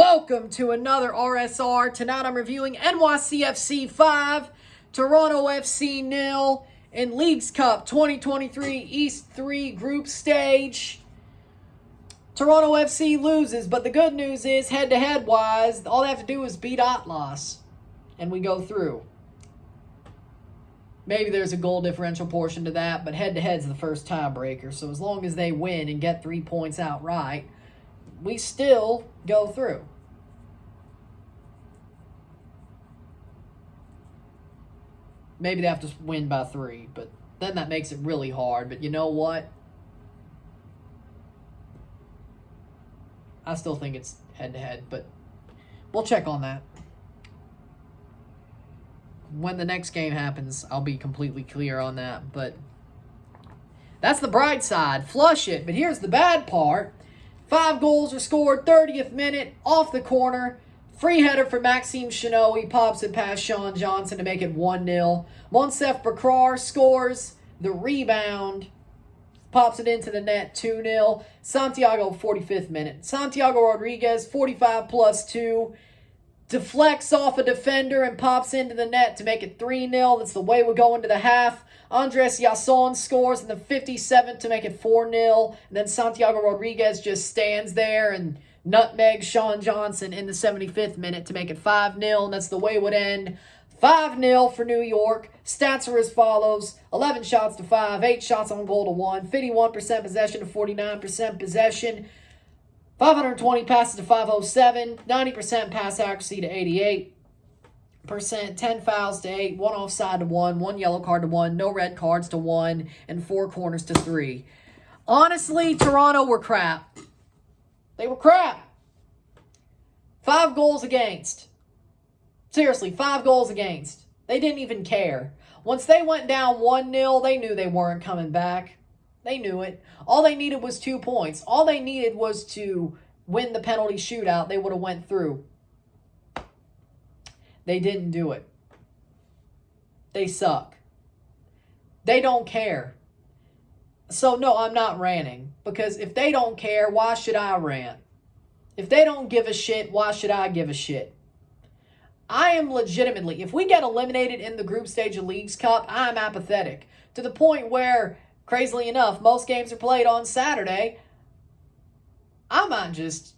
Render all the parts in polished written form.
Welcome to another RSR. Tonight I'm reviewing NYCFC 5, Toronto FC 0 in Leagues Cup 2023 East 3 group stage. Toronto FC loses, but the good news is head-to-head wise, all they have to do is beat Atlas, and we go through. Maybe there's a goal differential portion to that, but head-to-head's the first tiebreaker, so as long as they win and get 3 points outright, we still go through. Maybe they have to win by 3, but then that makes it really hard. But you know what? I still think it's head-to-head, but we'll check on that. When the next game happens, I'll be completely clear on that. But that's the bright side. Flush it. But here's the bad part. 5 goals are scored, 30th minute, off the corner. Free header for Maxime Chanot. He pops it past Sean Johnson to make it 1-0. Monsef Bakrar scores the rebound. Pops it into the net, 2-0. Santiago, 45th minute. Santiago Rodriguez, 45 plus 2. Deflects off a defender and pops into the net to make it 3-0. That's the way we go into the half. Andres Yasson scores in the 57th to make it 4-0. And then Santiago Rodriguez just stands there and nutmegs Sean Johnson in the 75th minute to make it 5-0. And that's the way it would end. 5-0 for New York. Stats are as follows. 11 shots to 5. 8 shots on goal to 1. 51% possession to 49% possession. 520 passes to 507. 90% pass accuracy to 88%. 10 fouls to 8, 1 offside to 1, 1 yellow card to 1, no red cards to 1, and 4 corners to 3. Honestly, Toronto were crap. They were crap. 5 goals against. Seriously, 5 goals against. They didn't even care. Once they went down 1-0, they knew they weren't coming back. They knew it. All they needed was 2 points. All they needed was to win the penalty shootout. They would have went through. They didn't do it. They suck. They don't care. So, no, I'm not ranting. Because if they don't care, why should I rant? If they don't give a shit, why should I give a shit? I am legitimately, if we get eliminated in the group stage of Leagues Cup, I'm apathetic. To the point where, crazily enough, most games are played on Saturday. I might just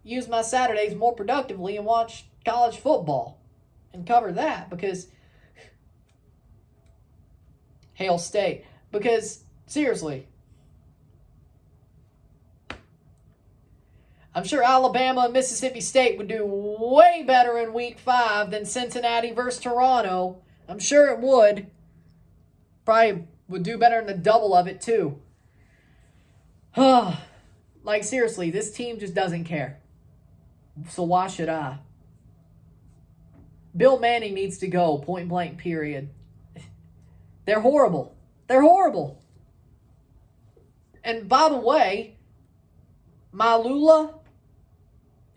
use my Saturdays more productively and watch college football and cover that because Hail State. Because, seriously, I'm sure Alabama and Mississippi State would do way better in Week 5 than Cincinnati versus Toronto. I'm sure it would. Probably would do better in the double of it, too. Like, seriously, this team just doesn't care. So why should I? Bill Manning needs to go, point blank, period. They're horrible. They're horrible. And by the way, Malula,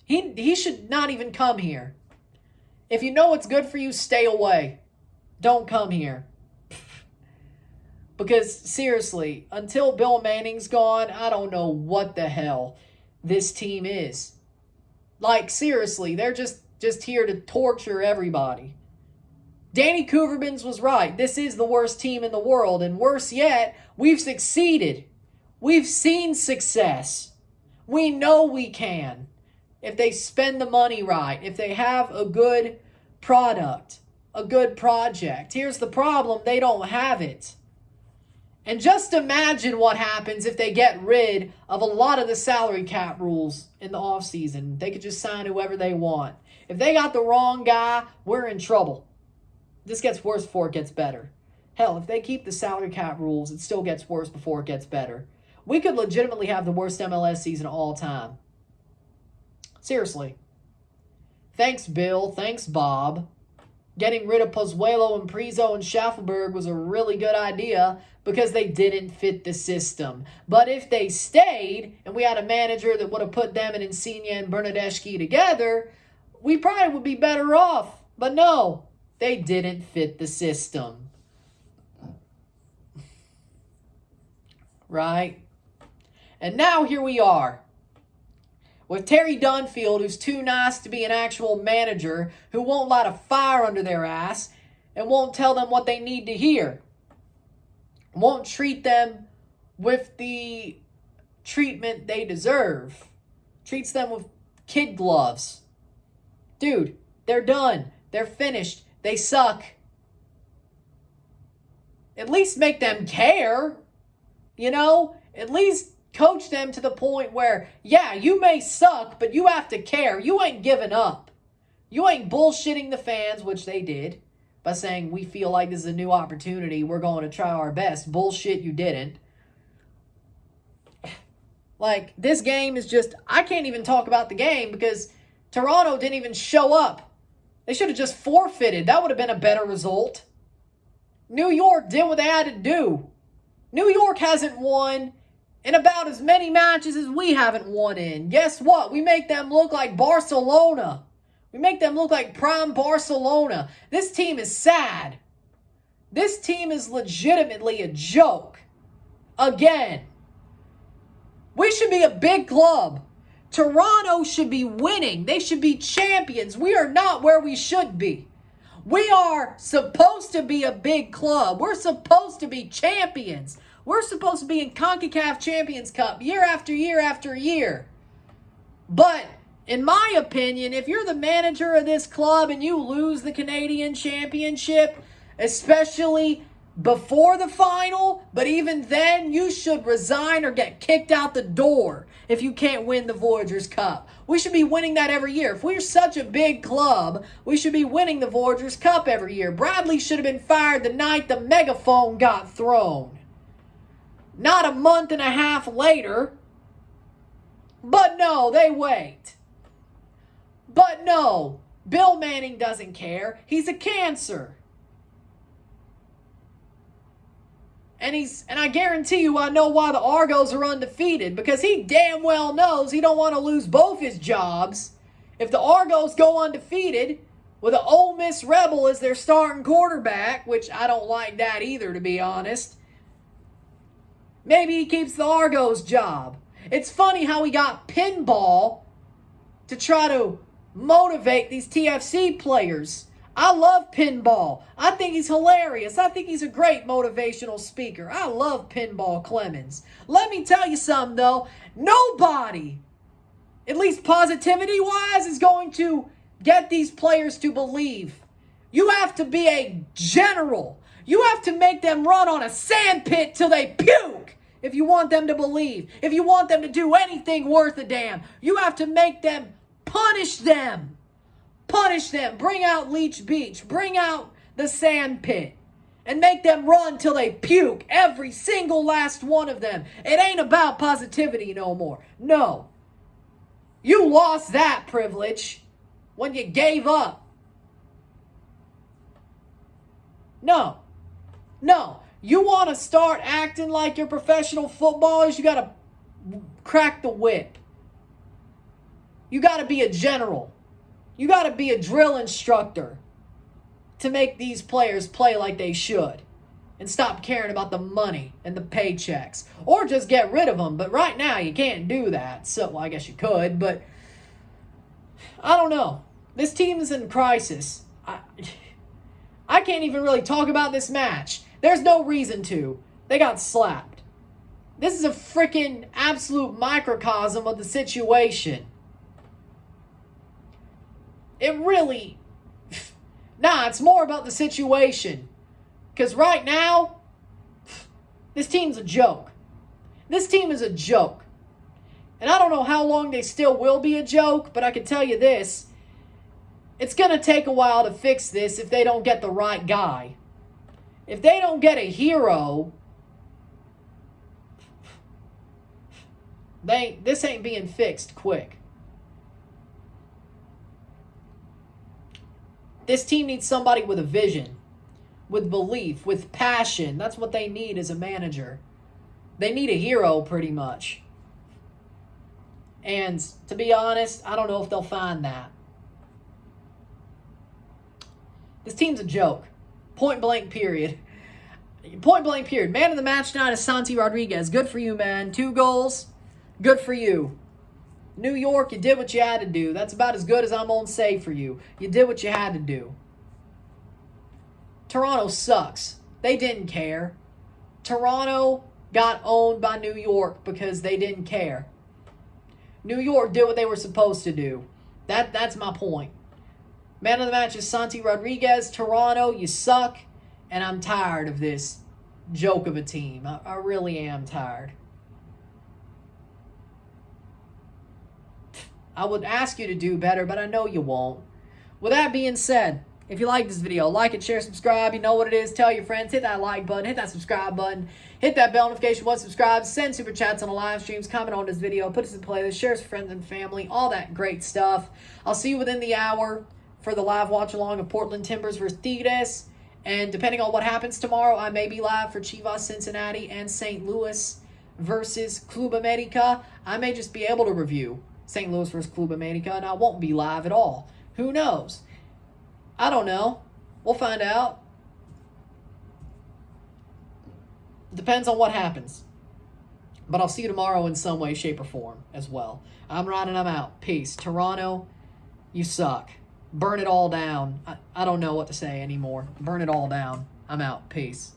he should not even come here. If you know what's good for you, stay away. Don't come here. Because, seriously, until Bill Manning's gone, I don't know what the hell this team is. Like, seriously, they're just here to torture everybody. Danny Kouverbins was right. This is the worst team in the world. And worse yet, we've succeeded. We've seen success. We know we can. If they spend the money right. If they have a good product. A good project. Here's the problem. They don't have it. And just imagine what happens if they get rid of a lot of the salary cap rules in the offseason. They could just sign whoever they want. If they got the wrong guy, we're in trouble. This gets worse before it gets better. Hell, if they keep the salary cap rules, it still gets worse before it gets better. We could legitimately have the worst MLS season of all time. Seriously. Thanks, Bill. Thanks, Bob. Getting rid of Pozuelo and Prizo and Schaffelberg was a really good idea because they didn't fit the system. But if they stayed and we had a manager that would have put them and Insigne and Bernadeschi together, we probably would be better off. But no, they didn't fit the system. Right? And now here we are. with Terry Dunfield, who's too nice to be an actual manager, who won't light a fire under their ass and won't tell them what they need to hear. Won't treat them with the treatment they deserve. Treats them with kid gloves. Dude, they're done. They're finished. They suck. At least make them care. You know? At least coach them to the point where, yeah, you may suck, but you have to care. You ain't giving up. You ain't bullshitting the fans, which they did, by saying, we feel like this is a new opportunity. We're going to try our best. Bullshit, you didn't. Like, this game is just, I can't even talk about the game because Toronto didn't even show up. They should have just forfeited. That would have been a better result. New York did what they had to do. New York hasn't won in about as many matches as we haven't won in. Guess what? We make them look like Barcelona. We make them look like prime Barcelona. This team is sad. This team is legitimately a joke. Again. We should be a big club. Toronto should be winning. They should be champions. We are not where we should be. We are supposed to be a big club. We're supposed to be champions. We're supposed to be in CONCACAF Champions Cup year after year after year. But, in my opinion, if you're the manager of this club and you lose the Canadian Championship, especially before the final, but even then, you should resign or get kicked out the door if you can't win the Voyageurs Cup. We should be winning that every year. If we're such a big club, we should be winning the Voyageurs Cup every year. Bradley should have been fired the night the megaphone got thrown. Not a month and a half later. But no, they wait. But no, Bill Manning doesn't care. He's a cancer. And I guarantee you I know why the Argos are undefeated. Because he damn well knows he don't want to lose both his jobs. If the Argos go undefeated with an Ole Miss Rebel as their starting quarterback, which I don't like that either, to be honest, maybe he keeps the Argos job. It's funny how he got Pinball to try to motivate these TFC players. I love Pinball. I think he's hilarious. I think he's a great motivational speaker. I love Pinball Clemens. Let me tell you something, though. Nobody, at least positivity-wise, is going to get these players to believe. You have to be a general. You have to make them run on a sandpit till they puke if you want them to believe. If you want them to do anything worth a damn, you have to make them punish them. Punish them. Bring out Leech Beach. Bring out the sand pit. And make them run till they puke. Every single last one of them. It ain't about positivity no more. No. You lost that privilege when you gave up. No. No. You want to start acting like you're professional footballers, you got to crack the whip. You got to be a general. You got to be a drill instructor to make these players play like they should and stop caring about the money and the paychecks. Or just get rid of them. But right now, you can't do that. So, well, I guess you could, but I don't know. This team is in crisis. I can't even really talk about this match. There's no reason to. They got slapped. This is a freaking absolute microcosm of the situation. It really... Nah, it's more about the situation. Because right now, this team's a joke. This team is a joke. And I don't know how long they still will be a joke, but I can tell you this. It's going to take a while to fix this if they don't get the right guy. If they don't get a hero, this ain't being fixed quick. This team needs somebody with a vision, with belief, with passion. That's what they need as a manager. They need a hero, pretty much. And to be honest, I don't know if they'll find that. This team's a joke. Point blank period. Point blank period. Man of the match tonight is Santi Rodriguez. Good for you, man. 2 goals. Good for you. New York, you did what you had to do. That's about as good as I'm going to say for you. You did what you had to do. Toronto sucks. They didn't care. Toronto got owned by New York because they didn't care. New York did what they were supposed to do. That's my point. Man of the match is Santi Rodriguez. Toronto, you suck. And I'm tired of this joke of a team. I really am tired. I would ask you to do better, but I know you won't. With that being said, if you like this video, like it, share, subscribe. You know what it is. Tell your friends. Hit that like button. Hit that subscribe button. Hit that bell notification once subscribed. Send super chats on the live streams. Comment on this video. Put us in playlist. Share it with friends and family. All that great stuff. I'll see you within the hour for the live watch-along of Portland Timbers versus Tigres. And depending on what happens tomorrow, I may be live for Chivas Cincinnati and St. Louis versus Club America. I may just be able to review St. Louis versus Club America, and I won't be live at all. Who knows? I don't know. We'll find out. Depends on what happens. But I'll see you tomorrow in some way, shape, or form as well. I'm Ryan and I'm out. Peace. Toronto, you suck. Burn it all down. I don't know what to say anymore. Burn it all down. I'm out. Peace.